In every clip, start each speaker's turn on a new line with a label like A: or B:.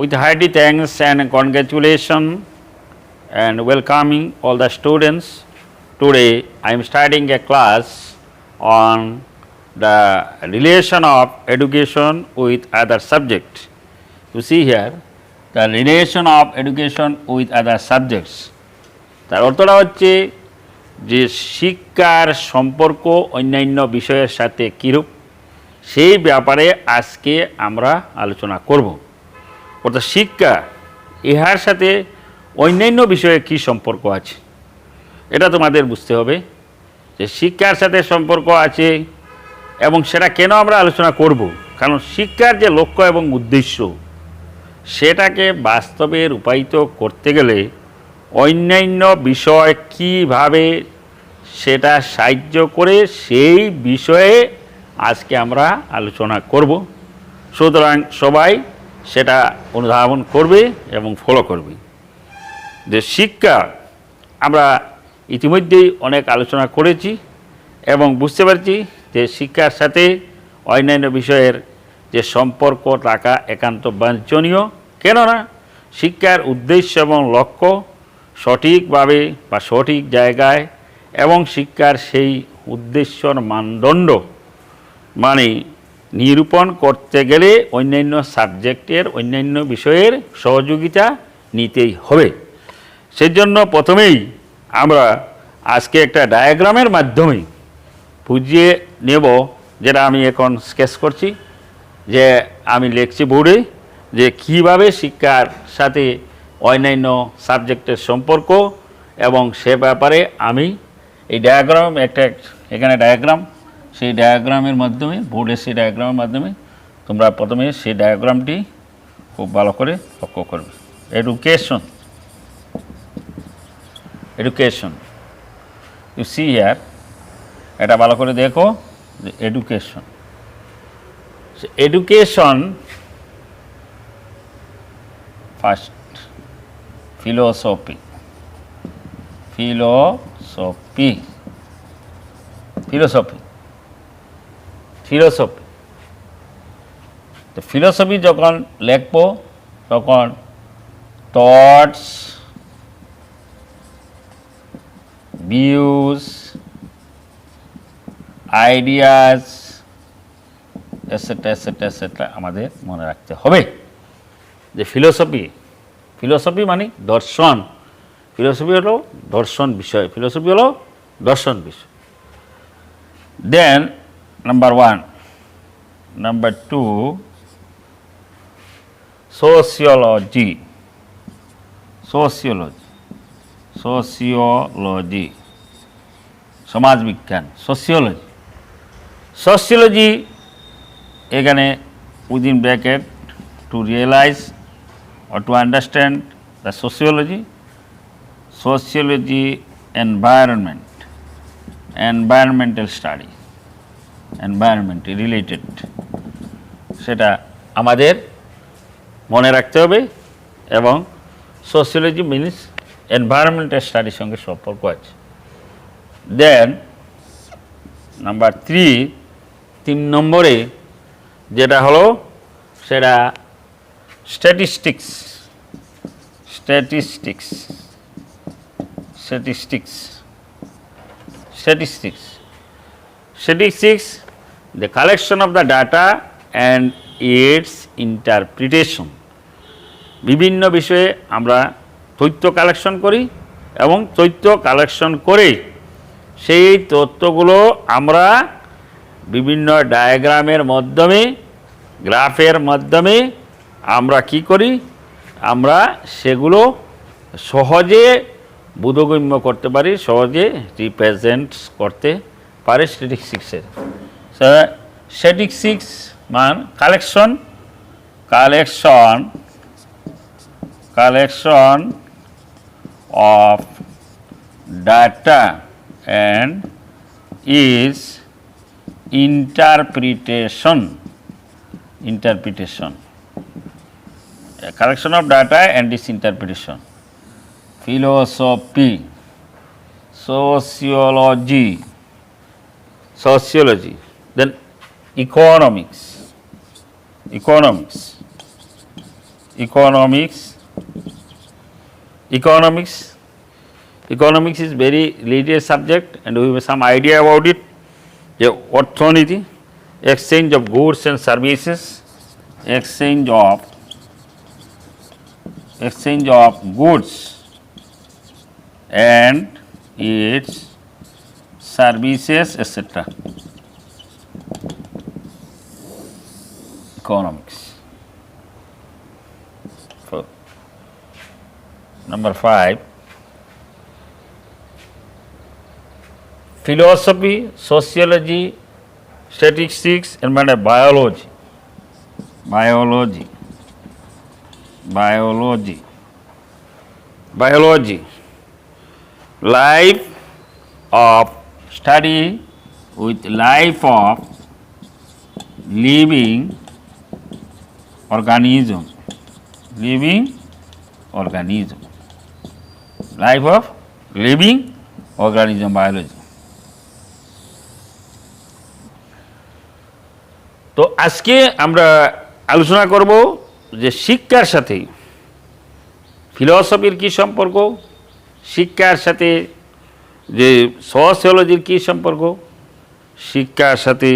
A: with hearty thanks and congratulations and welcoming all the students. Today I am starting a class on the relation of education with other subjects. You see here the relation of education with other subjects. তার অর্থটা হচ্ছে যে শিক্ষার সম্পর্ক অন্যান্য বিষয়ের সাথে কীরূপ সেই ব্যাপারে আজকে আমরা আলোচনা করব। অর্থাৎ শিক্ষা ইহার সাথে অন্যান্য বিষয়ে কী সম্পর্ক আছে এটা তোমাদের বুঝতে হবে যে শিক্ষার সাথে সম্পর্ক আছে এবং সেটা কেন আমরা আলোচনা করব। কারণ শিক্ষার যে লক্ষ্য এবং উদ্দেশ্য সেটাকে বাস্তবে রূপায়িত করতে গেলে অন্যান্য বিষয় কীভাবে সেটা সাহায্য করে সেই বিষয়ে আজকে আমরা আলোচনা করব। সুতরাং সবাই সেটা অনুধাবন করবে এবং ফলো করবে। যে শিক্ষা আমরা ইতিমধ্যেই অনেক আলোচনা করেছি এবং বুঝতে পারছি যে শিক্ষার সাথে অন্যান্য বিষয়ের যে সম্পর্ক থাকা একান্ত বাঞ্ছনীয়। কেননা শিক্ষার উদ্দেশ্য এবং লক্ষ্য সঠিকভাবে বা সঠিক জায়গায় এবং শিক্ষার সেই উদ্দেশ্যর মানদণ্ড মানে নিরূপণ করতে গেলে অন্যান্য সাবজেক্টের অন্যান্য বিষয়ের সহযোগিতা নিতেই হবে। সেজন্য প্রথমেই আমরা আজকে একটা ডায়াগ্রামের মাধ্যমে বুঝিয়ে নেব, যেটা আমি এখন স্কেচ করছি, যে আমি লিখছি বোর্ডে যে কীভাবে শিক্ষার সাথে অন্যান্য সাবজেক্টের সম্পর্ক এবং সে ব্যাপারে আমি এই ডায়াগ্রাম একটা এখানে ডায়াগ্রাম সেই ডায়াগ্রামের মাধ্যমে বোর্ডে সেই ডায়াগ্রামের মাধ্যমে তোমরা প্রথমে সেই ডায়াগ্রামটি খুব ভালো করে লক্ষ্য করবে। এডুকেশন ইউ সি হিয়ার, এটা ভালো করে দেখো যে এডুকেশন ফার্স্ট philosophy তো ফিলোসফি যখন লিখব তখন thoughts, views, ideas etcetera etcetera etcetera আমাদের মনে রাখতে হবে। যে ফিলোসফি মানে দর্শন, ফিলোসফি হলো দর্শন বিষয়, দেন নাম্বার 1, নাম্বার 2 সোশিওলজি, সমাজবিজ্ঞান, সোশিওলজি এখানে within bracket to realize or to understand the sociology, environmental study, environment related, সেটা আমাদের মনে রাখতে হবে। এবং সোশিওলজি মিনস এনভায়রনমেন্টাল স্টাডির সঙ্গে সম্পর্ক আছে। দেন নাম্বার 3 নম্বরে যেটা হলো সেটা statistics the collection of the data and its interpretation। বিভিন্ন বিষয়ে আমরা তথ্য কালেকশন করি এবং তথ্য কালেকশন করে সেই তথ্যগুলো আমরা বিভিন্ন ডায়াগ্রামের মাধ্যমে, গ্রাফের মাধ্যমে আমরা কি করি, আমরা সেগুলো সহজে বোধগম্য করতে পারি, সহজে রিপ্রেজেন্ট করতে পারি স্ট্যাটিস্টিক্সের। স্ট্যাটিস্টিক্স মান collection of data and is interpretation, collection of data and its interpretation. Philosophy, sociology, then economics, economics. Economics is very related subject and we have some idea about it. যে অর্থনীতি, exchange of goods and services, exchange of goods and its services, etc. Economics. Number 5, philosophy, sociology, statistics and biology. Life of study with life of living organism. Life of living organism, biology. তো আজকে আমরা আলোচনা করব যে শিক্ষার সাথে ফিলসফির কী সম্পর্ক, শিক্ষার সাথে যে সোশিওলজির কী সম্পর্ক, শিক্ষার সাথে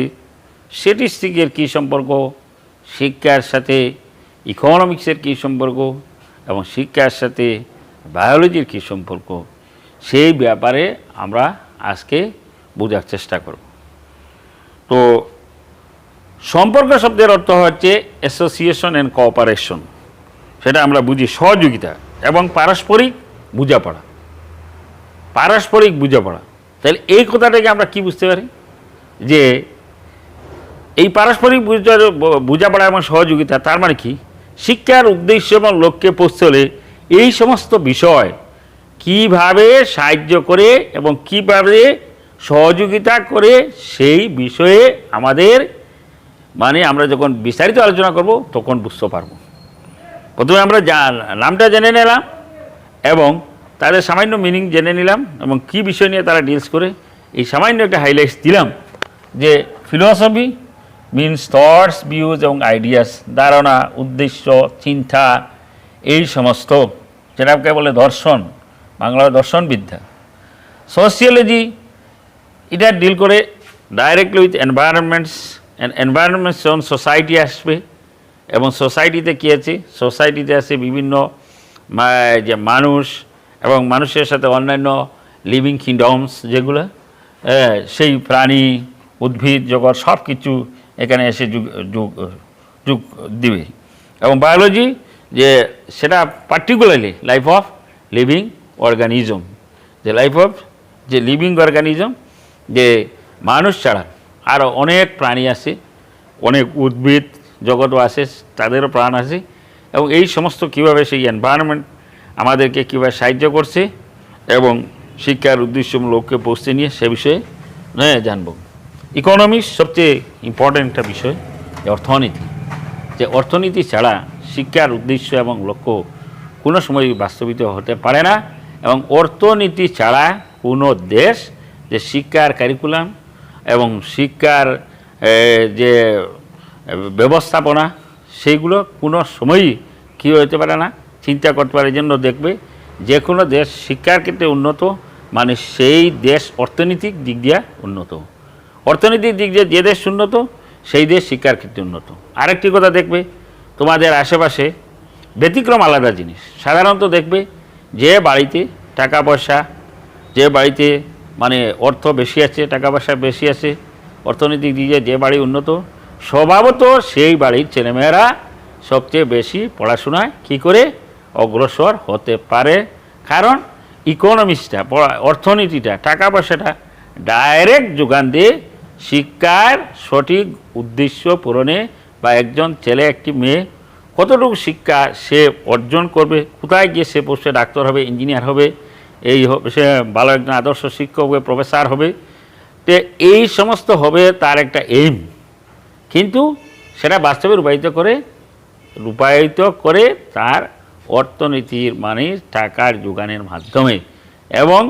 A: স্ট্যাটিস্টিক্সের কী সম্পর্ক, শিক্ষার সাথে ইকোনমিক্সের কী সম্পর্ক এবং শিক্ষার সাথে বায়োলজির কী সম্পর্ক, সেই ব্যাপারে আমরা আজকে বোঝার চেষ্টা করব। তো সম্পর্ক শব্দের অর্থ হচ্ছে অ্যাসোসিয়েশন অ্যান্ড কোঅপারেশন, সেটা আমরা বুঝি সহযোগিতা এবং পারস্পরিক বোঝাপড়া। তাহলে এই কথাটাকে আমরা কি বুঝতে পারি যে এই পারস্পরিক বোঝাপড়া এবং সহযোগিতা, তার মানে কি শিক্ষার উদ্দেশ্য এবং লক্ষ্যে পৌঁছলে এই সমস্ত বিষয় কিভাবে সাহায্য করে এবং কিভাবে সহযোগিতা করে সেই বিষয়ে আমাদের আমরা যখন বিস্তারিত আলোচনা করব তখন বুঝতে পারব। প্রথমে আমরা নামটা জেনে নিলাম এবং তাদের সামান্য মিনিং জেনে নিলাম এবং কি বিষয় নিয়ে তারা ডিলস করে এই সামান্য একটা হাইলাইটস দিলাম যে ফিলসফি মিনস থটস, ভিউজ এবং আইডিয়াস, ধারণা, উদ্দেশ্য, চিন্তা, এই সমস্ত, যেটাকে বলে দর্শন, বাংলা দর্শনবিদ্যা। সোশিওলজি এটা ডিল করে ডাইরেক্টলি উইথ এনভায়রনমেন্টস, এনভায়রনমেন্টস যখন সোসাইটি আসবে এবং সোসাইটিতে কী আছে, সোসাইটিতে আছে বিভিন্ন যে মানুষ এবং মানুষের সাথে অন্যান্য লিভিং কিংডমস যেগুলো, সেই প্রাণী, উদ্ভিদ জগৎ সব কিছু এখানে এসে যোগ দিবে। এবং বায়োলজি যে সেটা particularly life of living organism, যে লাইফ অফ যে লিভিং অর্গানিজম, যে মানুষ ছাড়া আরও অনেক প্রাণী আছে, অনেক উদ্ভিদ জগৎও আছে, তাদেরও প্রাণ আছে এবং এই সমস্ত কীভাবে সেই এনভায়রনমেন্ট আমাদেরকে কীভাবে সাহায্য করছে এবং শিক্ষার উদ্দেশ্য লক্ষ্যে পৌঁছতে নিয়ে সে বিষয়ে জানব। ইকোনমিক্স সবচেয়ে ইম্পর্ট্যান্ট একটা বিষয়, যে অর্থনীতি ছাড়া শিক্ষার উদ্দেশ্য এবং লক্ষ্য কোনো সময় বাস্তবিত হতে পারে না এবং অর্থনীতি ছাড়া কোনো দেশ যে শিক্ষার কারিকুলাম এবং শিক্ষার যে ব্যবস্থাপনা সেইগুলো কোনো সময়ই কী হতে পারে না, চিন্তা করতে পারে। জন্য দেখবে যে কোনো দেশ শিক্ষার ক্ষেত্রে উন্নত সেই দেশ অর্থনৈতিক দিক দিয়ে উন্নত। অর্থনৈতিক দিক দিয়ে যে দেশ উন্নত সেই দেশ শিক্ষার ক্ষেত্রে উন্নত। আরেকটি কথা দেখবে তোমাদের আশেপাশে ব্যতিক্রম আলাদা জিনিস। সাধারণত দেখবে যে বাড়িতে টাকা পয়সা, যে বাড়িতে অর্থ বেশি আছে, টাকা পয়সা বেশি আছে, অর্থনৈতিক দিকে যে বাড়ি উন্নত, স্বভাবত সেই বাড়ির ছেলেমেয়েরা সবচেয়ে বেশি পড়াশোনায় কী করে অগ্রসর হতে পারে। কারণ ইকোনমিক্সটা, অর্থনীতিটা, টাকা পয়সাটা ডাইরেক্ট যোগান দিয়ে শিক্ষার সঠিক উদ্দেশ্য পূরণে বা একজন ছেলে একটি মেয়ে কতটুকু শিক্ষা সে অর্জন করবে, কোথায় গিয়ে সে পৌঁছে ডাক্তার হবে, ইঞ্জিনিয়ার হবে, সে ভালো একজন আদর্শ শিক্ষক হবে, প্রফেসর হবে, তো এই সমস্ত হবে তার একটা এইম। কিন্তু সেটা বাস্তবে রূপায়িত করে তার অর্থনীতির টাকার যোগানের মাধ্যমে। এবং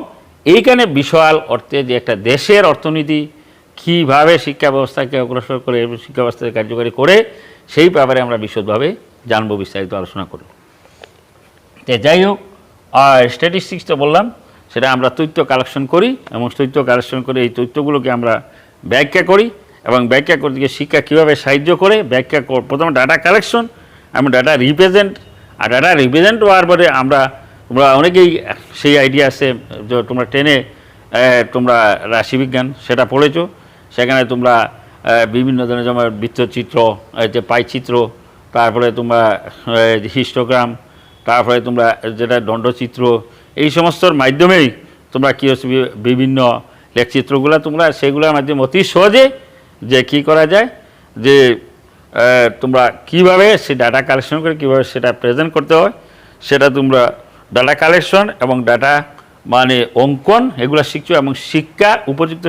A: এইখানে বিশাল অর্থে যে একটা দেশের অর্থনীতি কীভাবে শিক্ষা ব্যবস্থাকে অগ্রসর করে শিক্ষা ব্যবস্থাকে কার্যকরী করে সেই ব্যাপারে আমরা বিশদভাবে জানবো, বিস্তারিত আলোচনা করব। তো যাই হোক, আর স্ট্যাটিস্টিক্স তো বললাম, সেটা আমরা তথ্য কালেকশন করি এবং তথ্য কালেকশন করে এই তথ্যগুলোকে আমরা ব্যাখ্যা করি এবং ব্যাখ্যা করতে গিয়ে শিক্ষা কীভাবে সাহায্য করে ব্যাখ্যা প্রথমে ডাটা কালেকশন এবং ডাটা রিপ্রেজেন্ট, আর ডাটা রিপ্রেজেন্ট হওয়ার পরে তোমরা অনেকেই সেই আইডিয়া আছে যে তোমরা টেনে তোমরা রাশিবিজ্ঞান সেটা পড়েছো, সেখানে তোমরা বিভিন্ন ধরনের যেমন বৃত্তচিত্র, যে পাইচিত্র, তারপরে তোমরা হিস্টোগ্রাম, তারপরে তোমরা যেটা দণ্ডচিত্র, এই সমস্তর মাধ্যমেই তোমরা কী হচ্ছে বিভিন্ন লেখচিত্রগুলো তোমরা সেগুলোর মাধ্যমে অতি সহজে যে কী করা যায়, যে তোমরা কীভাবে সেই ডাটা কালেকশন করে কীভাবে সেটা প্রেজেন্ট করতে হয়, সেটা তোমরা ডাটা কালেকশন এবং ডাটা মানে অঙ্কন এগুলো শিখছো এবং শিক্ষা উপযুক্ত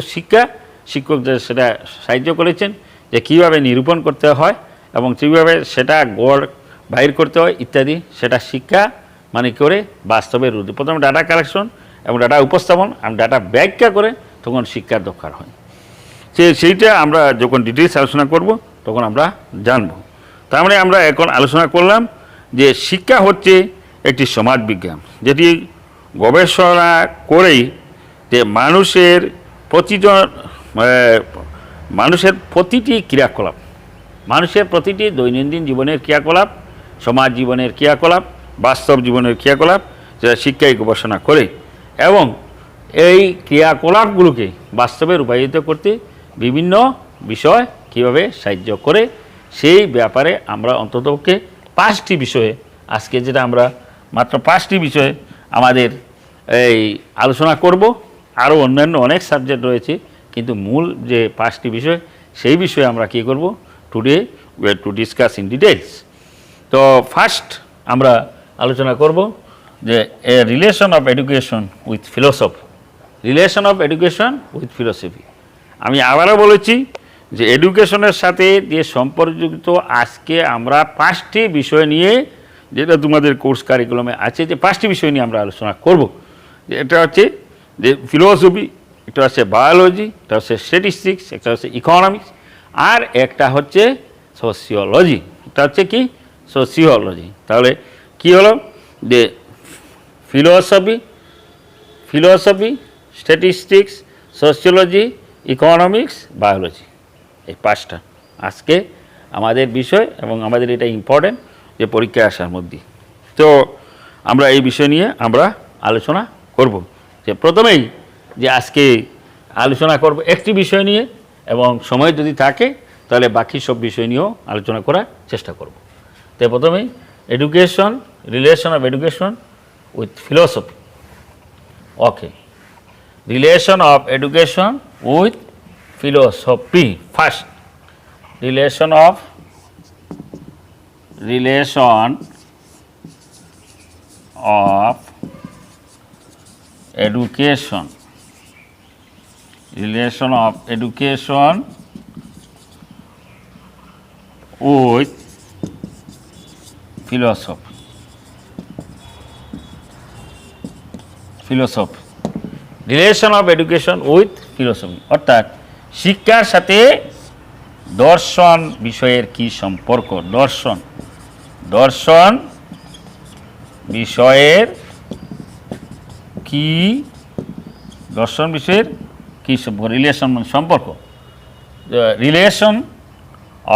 A: শিক্ষকদের সেটা সাহায্য করেছেন যে কীভাবে নিরূপণ করতে হয় এবং কীভাবে সেটা গড় বাইর করতে হয় ইত্যাদি, সেটা শিক্ষা মানে করে বাস্তবে রূপ। প্রথমে ডাটা কালেকশন এবং ডাটা উপস্থাপন এবং ডাটা ব্যাখ্যা করে তখন শিক্ষার দরকার হয়। সেইটা আমরা যখন ডিটেলস আলোচনা করব তখন আমরা জানব। তার মানে আমরা এখন আলোচনা করলাম যে শিক্ষা হচ্ছে একটি সমাজবিজ্ঞান যেটি গবেষণা করেই যে মানুষের প্রতিটি ক্রিয়াকলাপ, মানুষের প্রতিটি দৈনন্দিন জীবনের ক্রিয়াকলাপ, সমাজ জীবনের ক্রিয়াকলাপ, বাস্তব জীবনের ক্রিয়াকলাপ যেটা শিক্ষায় গবেষণা করে এবং এই ক্রিয়াকলাপগুলোকে বাস্তবে রূপায়িত করতে বিভিন্ন বিষয় কীভাবে সাহায্য করে সেই ব্যাপারে আমরা অন্ততপক্ষে 5টি বিষয়ে আজকে যেটা আমরা মাত্র 5টি বিষয়ে আমাদের এই আলোচনা করব। আরও অন্যান্য অনেক সাবজেক্ট রয়েছে, কিন্তু মূল যে 5টি বিষয় সেই বিষয়ে আমরা কী করব, today we have to discuss in details. তো ফার্স্ট আমরা আলোচনা করব যে a relation of education with philosophy, relation of education with philosophy. আমি আবারও বলেছি যে এডুকেশনের সাথে যে সম্পর্কযুক্ত আজকে আমরা 5টি বিষয় নিয়ে, যেটা তোমাদের কোর্স কারিকুলামে আছে, যে 5টি বিষয় নিয়ে আমরা আলোচনা করব। এটা হচ্ছে যে ফিলোসফি, একটা হচ্ছে বায়োলজি, একটা হচ্ছে স্ট্যাটিস্টিক্স, একটা হচ্ছে ইকোনমিক্স, আর একটা হচ্ছে সোশিওলজি। এটা হচ্ছে কি সোশিওলজি। তাহলে কি হলো যে philosophy, statistics, sociology, economics, biology, এই 5টা আজকে আমাদের বিষয় এবং আমাদের এটা ইম্পর্টেন্ট যে পরীক্ষায় আসার মধ্যে। তো আমরা এই বিষয় নিয়ে আমরা আলোচনা করব। যে প্রথমেই যে আজকে আলোচনা করব একটি বিষয় নিয়ে এবং সময় যদি থাকে তাহলে বাকি সব বিষয় নিয়েও আলোচনা করার চেষ্টা করব। তো প্রথমেই education, relation of education with philosophy. Okay, relation of education with philosophy. First, relation of education, relation of education with philosophy. Relation of education with philosophy, অর্থাৎ শিক্ষার সাথে দর্শন বিষয়ের কি সম্পর্ক, দর্শন বিষয়ের কি সম্পর্ক, রিলেশন মানে সম্পর্ক, relation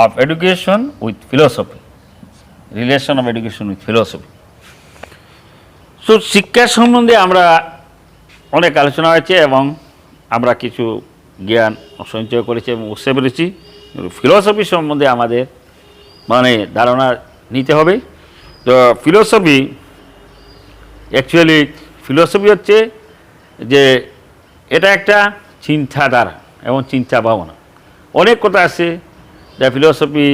A: of education with philosophy, relation of education with philosophy. So শিক্ষা সম্বন্ধে আমরা অনেক আলোচনা হয়েছে এবং আমরা কিছু জ্ঞান সঞ্চয় করেছি এবং বুঝতে পেরেছি। ফিলোসফি সম্বন্ধে আমাদের মানে ধারণা নিতে হবে। তো ফিলোসফি হচ্ছে যে এটা একটা চিন্তাধারা এবং চিন্তা ভাবনা। অনেক কথা আছে, the philosophy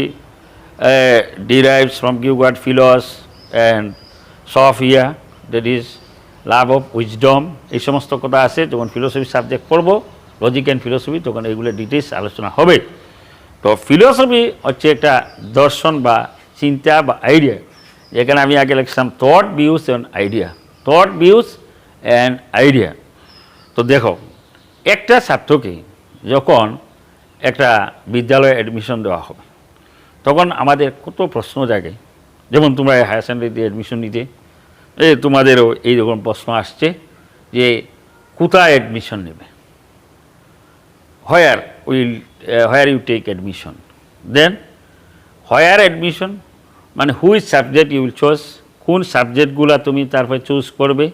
A: derives from Greek word philos and sophia, that is love of wisdom, এই সমস্ত কথা আছে। যখন ফিলোসফি সাবজেক্ট পড়ব, লজিক অ্যান্ড ফিলোসফি, তখন এইগুলো ডিটেলস আলোচনা হবে। তো ফিলোসফি হচ্ছে একটা দর্শন বা চিন্তা বা আইডিয়া, যেখানে আমি আগে লিখছিলাম থট ভিউস অ্যান্ড আইডিয়া। তো দেখো, একটা ছাত্রকে যখন একটা বিদ্যালয়ে অ্যাডমিশন দেওয়া হবে তখন আমাদের কত প্রশ্ন জাগে যেমন তোমরা হায়ার সেকেন্ডারিতে অ্যাডমিশন নিতে, তোমাদেরও এইরকম প্রশ্ন আসছে যে কোথায় অ্যাডমিশন নেবে, where you take admission, then where admission মানে which subject you will choose, কোন সাবজেক্টগুলো তুমি তারপরে চুজ করবে,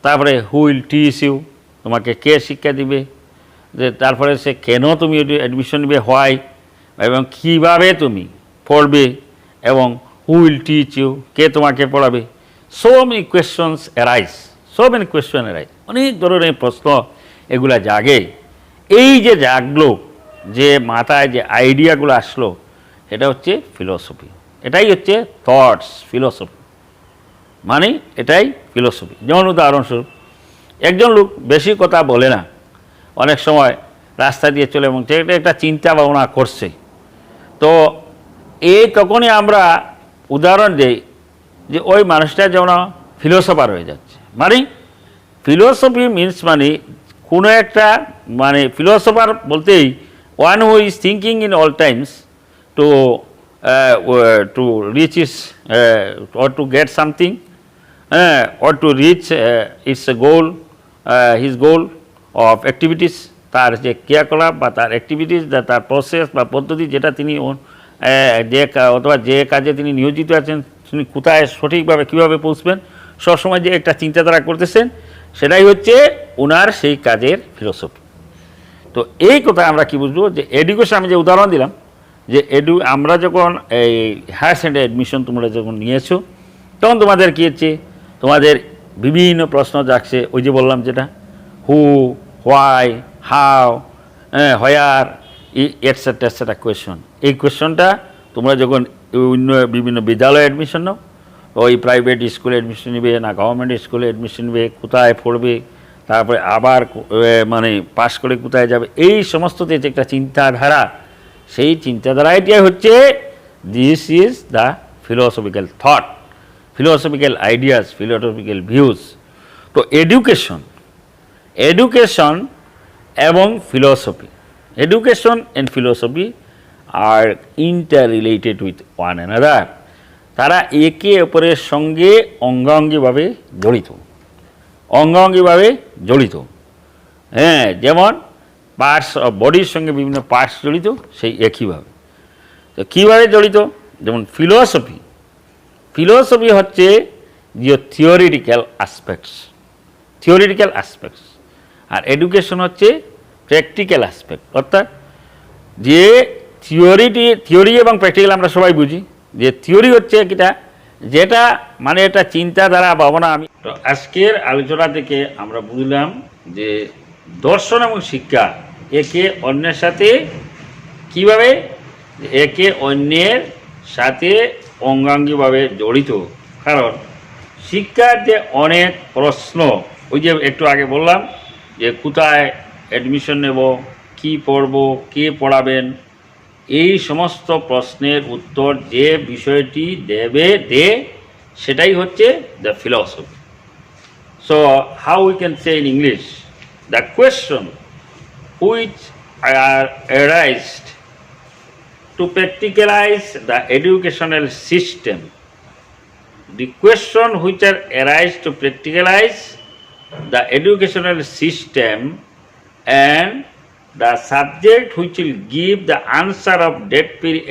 A: তারপরে হু উইল টিচ ইউ, তোমাকে কে শিক্ষা দিবে, যে তারপরে সে কেন তুমি অ্যাডমিশন নেবে, হোয়াই, এবং কীভাবে তুমি পড়বে, এবং হু উইল টিচ ইউ, কে তোমাকে পড়াবে। সো মেনি কোয়েশ্চনস অ্যারাইজ, অনেক ধরনের প্রশ্ন এগুলা জাগে। এই যে জাগলো, যে মাথায় যে আইডিয়াগুলো আসলো, এটা হচ্ছে ফিলসফি, এটাই হচ্ছে থটস ফিলসফি, মানে এটাই ফিলসফি। যেমন উদাহরণস্বরূপ, একজন লোক বেশি কথা বলে না, অনেক সময় রাস্তা দিয়ে চলে এবং একটা চিন্তা ভাবনা করছে, তো তখনই আমরা উদাহরণ দিই যে ওই মানুষটা যেমন ফিলোসফার হয়ে যাচ্ছে। মানে ফিলোসফি মিনস মানে কোনো একটা, মানে ফিলোসফার বলতেই one who is thinking in all Times to reach his or to get something or to reach its goal, his goal of activities, তার যে ক্রিয়াকলাপ বা তার অ্যাক্টিভিটিস, তার প্রসেস বা পদ্ধতি, যেটা তিনি অথবা যে কাজে তিনি নিয়োজিত আছেন, তিনি কোথায় সঠিকভাবে কীভাবে পৌঁছবেন, সবসময় যে একটা চিন্তাধারা করতেছেন, সেটাই হচ্ছে ওনার সেই কাজের ফিলোসফি। তো এই কথা আমরা কি বুঝবো, যে এডুকেশন, আমি যে উদাহরণ দিলাম, যে আমরা যখন এই হায়ার সেকেন্ডারি অ্যাডমিশন তোমরা যখন নিয়েছো, তখন তোমাদের কী হচ্ছে, তোমাদের বিভিন্ন প্রশ্ন জাগছে, ওই যে বললাম যেটা who, why, how, where, etcetera question. এই কোয়েশনটা তোমরা যখন বিভিন্ন বিদ্যালয়ে অ্যাডমিশন নাও, ওই প্রাইভেট স্কুলে অ্যাডমিশন নেবে না গভর্নমেন্ট স্কুলে অ্যাডমিশন নেবে, কোথায় পড়বে, তারপরে আবার মানে পাশ করে কোথায় যাবে, এই সমস্ত যে একটা চিন্তাধারা, সেই চিন্তাধারাটাই হচ্ছে this is the philosophical thought, philosophical ideas, philosophical views. তো এডুকেশন এবং philosophy, education and philosophy are interrelated with one another, তারা একে অপরের সঙ্গে অঙ্গাঙ্গিভাবে জড়িত। হ্যাঁ, যেমন পার্টস অফ বডির সঙ্গে বিভিন্ন পার্টস জড়িত, সেই একইভাবে। তো কীভাবে জড়িত, যেমন ফিলোসফি হচ্ছে যে থিওরিটিক্যাল অ্যাসপেক্টস, আর এডুকেশন হচ্ছে প্র্যাকটিক্যাল অ্যাসপেক্ট। অর্থাৎ যে থিওরি এবং প্র্যাকটিক্যাল আমরা সবাই বুঝি, যে থিওরি হচ্ছে যেটা মানে এটা চিন্তাধারা ভাবনা। আমি তো আজকের আলোচনা থেকে আমরা বুঝলাম যে দর্শন এবং শিক্ষা একে অন্যের সাথে কীভাবে, একে অন্যের সাথে অঙ্গাঙ্গিভাবে জড়িত। কারণ শিক্ষার যে অনেক প্রশ্ন, ওই যে একটু আগে বললাম যে কোথায় অ্যাডমিশন নেব, কি পড়ব, কে পড়াবেন, এই সমস্ত প্রশ্নের উত্তর যে বিষয়টি দে সেটাই হচ্ছে the philosophy. So how we can say in English, the question which are arised to practicalize the educational system, the question which are arised to practicalize the educational system, and the subject which will give the answer of that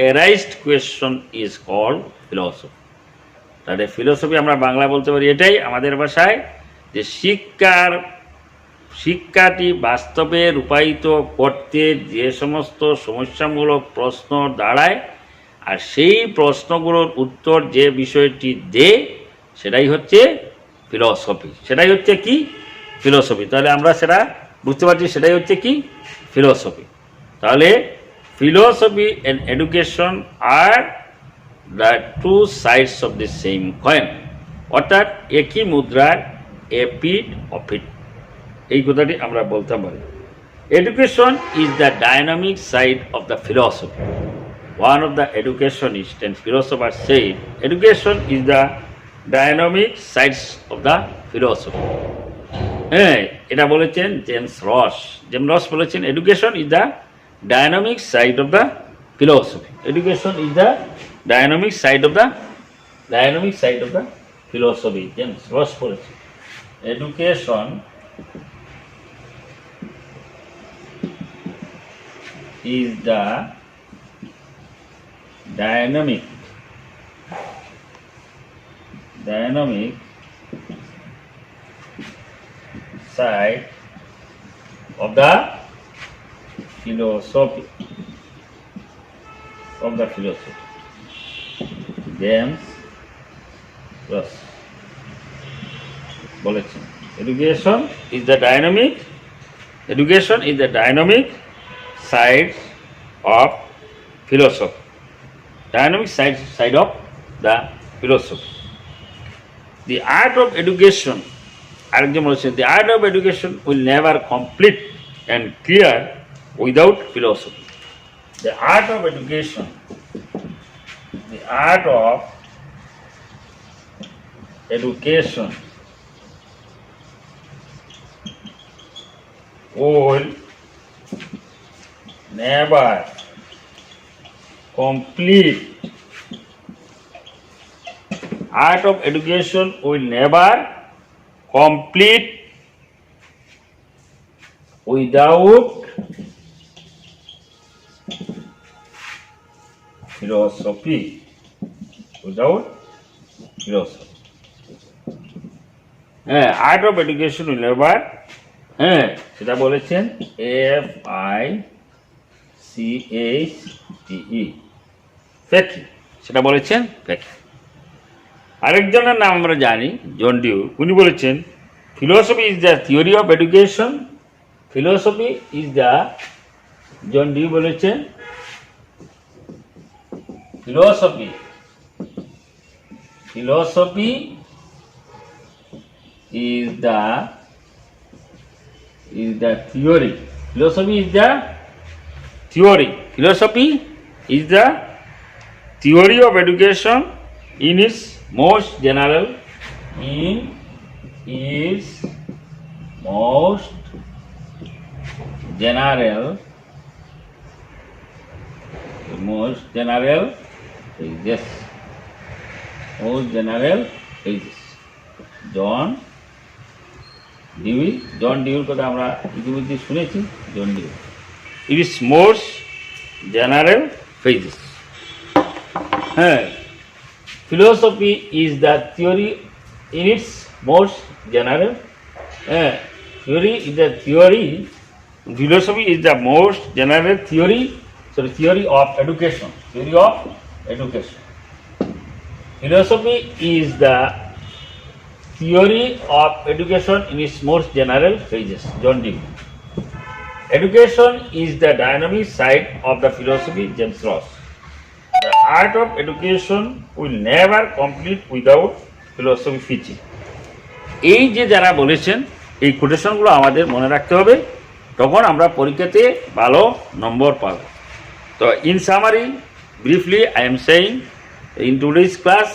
A: arised question is called philosophy. তাহলে philosophy আমরা বাংলা বলতে পারি এটাই আমাদের ভাষায়, যে শিক্ষাটি বাস্তবে রূপায়িত করতে যে সমস্ত সমস্যামূলক প্রশ্ন দাঁড়ায়, আর সেই প্রশ্নগুলোর উত্তর যে বিষয়টি সেটাই হচ্ছে ফিলসফি। সেটাই হচ্ছে কি ফিলসফি। তাহলে আমরা সেটা বুঝতে পারছি, সেটাই হচ্ছে কি ফিলসফি। তাহলে philosophy and education are the two sides of the same coin, অর্থাৎ একই মুদ্রার এপিঠ অপিঠ, এই কথাটি আমরা বলতে পারি। Education is the dynamic side of the philosophy. One of the educationist and philosopher said education is the dynamic sides of the philosophy. হ্যাঁ, এটা বলেছেন জেমস রস বলেছেন education is the dynamic side of the philosophy. Education is the dynamic side of the dynamic side of the philosophy James Ross বলেছে education is the dynamic side of the philosophy James Ross বলেছেন education is the dynamic side of philosophy dynamic side of the philosophy the art of education আরেকজন বলেছেন the art of education will never complete and clear without philosophy the art of education will never complete art of education will never complete without philosophy art of education will never সেটা বলেছেন FICHTE ফেকি সেটা বলেছেন ফেকি আরেকজনের নাম আমরা জানি জন Dewey উনি বলেছেন philosophy is the theory of education John Dewey বলেছেন philosophy is the theory of education in its most general phases John ডিউর কথা আমরা ইতিমধ্যে শুনেছি John Dewey it is most general phases philosophy is the theory in its most general philosophy is the most general theory of education philosophy is the theory of education in its most general phases John Dewey education is the dynamic side of the philosophy James Ross the art of education will never complete without philosophy fishy এই যে যারা বলেছেন এই কোটেশনগুলো আমাদের মনে রাখতে হবে তখন আমরা পরীক্ষাতে ভালো নম্বর পাব তো in summary briefly I am saying in today's class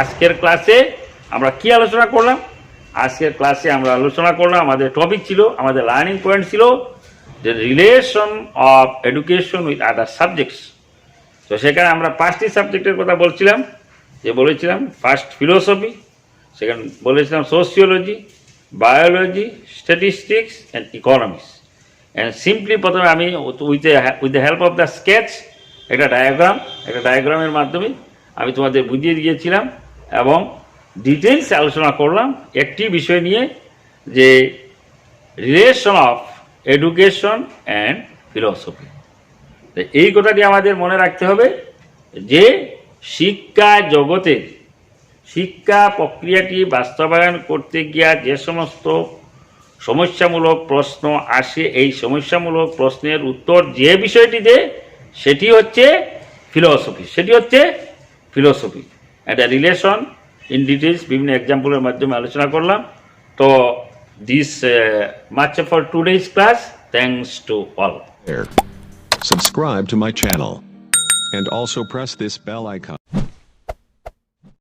A: আজকের ক্লাসে আমরা কি আলোচনা করলাম আজকের ক্লাসে আমরা আলোচনা করলাম আমাদের টপিক ছিল আমাদের লার্নিং পয়েন্ট ছিল যে relation of education with other subjects তো সেখানে আমরা 5টি সাবজেক্টের কথা বলেছিলাম ফার্স্ট ফিলোসফি সেখানে বলেছিলাম sociology biology statistics and economics and simply প্রথমে আমি with the help of the sketch একটা ডায়াগ্রামের মাধ্যমে আমি তোমাদের বুঝিয়ে দিয়েছিলাম এবং ডিটেলস আলোচনা করলাম একটি বিষয় নিয়ে যে relation of education and philosophy এই কথাটি আমাদের মনে রাখতে হবে যে শিক্ষা জগতের শিক্ষা প্রক্রিয়াটি বাস্তবায়ন করতে গিয়ে যে সমস্ত সমস্যামূলক প্রশ্ন আসে এই সমস্যামূলক প্রশ্নের উত্তর যে বিষয়টি দেয় সেটি হচ্ছে ফিলোসফি একটা রিলেশন ইন ডিটেলস বিভিন্ন এক্সাম্পলের মাধ্যমে আলোচনা করলাম তো this much for today's class thanks to all
B: Subscribe to my channel and also press this bell icon.